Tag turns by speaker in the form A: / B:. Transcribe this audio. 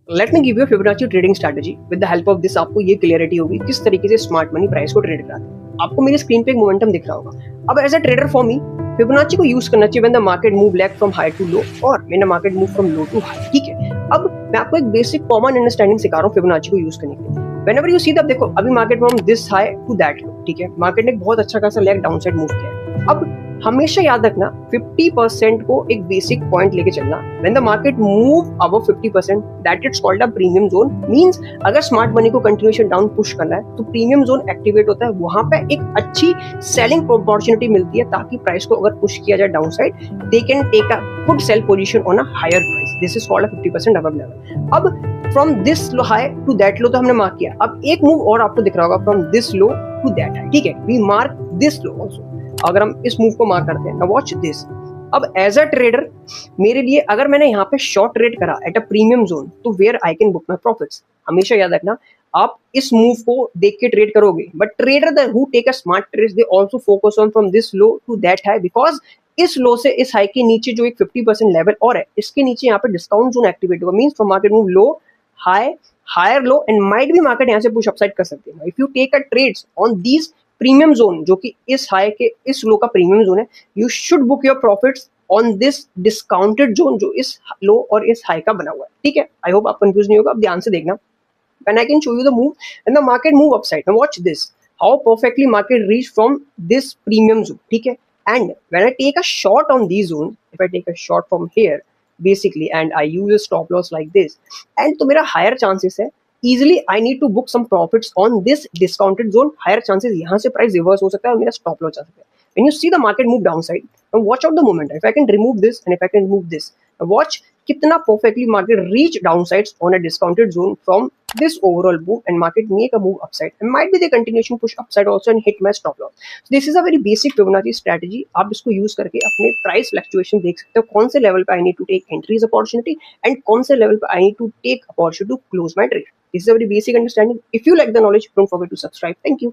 A: Let me give you Fibonacci trading strategy. With the help of this आपको ये clarity होगी किस तरीके से स्मार्ट मनी प्राइस को ट्रेड कराते हैं। आपको मेरी स्क्रीन पे एक मोमेंटम दिख रहा होगा। अब as a trader for me Fibonacci को यूज करना चाहिए when the market move left from high to low और when the market move from low to high. ठीक है, अब मैं आपको एक बेसिक कॉमन अंडरस्टैंडिंग सिखा रहा हूँ फिबोनाची को यूज करने के लिए। व्हेनेवर यू सी द, देखो अभी market from this high to that low, ठीक है, मार्केट ने बहुत अच्छा खासा लेग डाउन साइड मूव किया। अब हमेशा याद रखना 50% को एक बेसिक पॉइंट लेके चलना। When the market move above 50% that it's called a premium zone. Means अगर स्मार्ट मनी को कंटिन्यूएशन डाउन पुश करना है तो प्रीमियम जोन एक्टिवेट होता है। वहां पे एक अच्छी सेलिंग अपॉर्चुनिटी मिलती है ताकि प्राइस को अगर पुश किया जाए down side, they can take a good sell position on a higher price. This is called a 50% above level. अब from this low high to that low तो हमने मार्क किया। अब एक मूव और आपको दिख रहा होगा from this low to that high. ठीक है, we mark this low also. अगर हम इस मूव को मार्क करते हैं, नाउ वॉच दिस। अब एज अ ट्रेडर मेरे लिए अगर मैंने यहाँ पे शॉर्ट ट्रेड करा एट अ प्रीमियम जोन तो where I can book my profits. हमेशा याद रखना, आप इस मूव को देख के ट्रेड करोगे, but trader who take a smart trade they also focus on from this low to that high, because इस लो से इस हाई के नीचे जो एक 50% लेवल और है, इसके नीचे यहाँ पे डिस्काउंट जोन एक्टिवेट होगा। Means from market move low high higher low and might भी मार्केट यहाँ से पुश अपसाइड कर सकते हैं। If you take a trades on these premium zone, जो कि इस हाई के इस लो का प्रीमियम जोन है, you should book your profits on this discounted zone जो इस लो और इस हाई का बना हुआ है। ठीक है, आई होप आप कंफ्यूज नहीं होगा। अब ध्यान से देखना, when I can show you the move and the market move upside. Now watch this, how perfectly market reach from this premium zone. ठीक है, and when I take a short on these zones, if I take a short from here basically and I use a stop loss like this, and तो मेरा higher chances है easily I need to book some profits on this discounted zone. Higher chances यहाँ से price reverse हो सकता है और मेरा stop loss आ सकता है। When you see the market move downside, now watch out the moment. If I can remove this and if I can remove this, now watch कितना perfectly market reach downsides on a discounted zone from this overall move and market make a move upside and might be the continuation push upside also and hit my stop loss. So this is a very basic Fibonacci strategy. आप इसको use करके अपने price fluctuation देख सकते हो, कौन से level पे I need to take entries opportunity and कौन से लेवल पे I need to take opportunity to close my trade. This is a very basic understanding. If you like the knowledge, don't forget to subscribe. Thank you.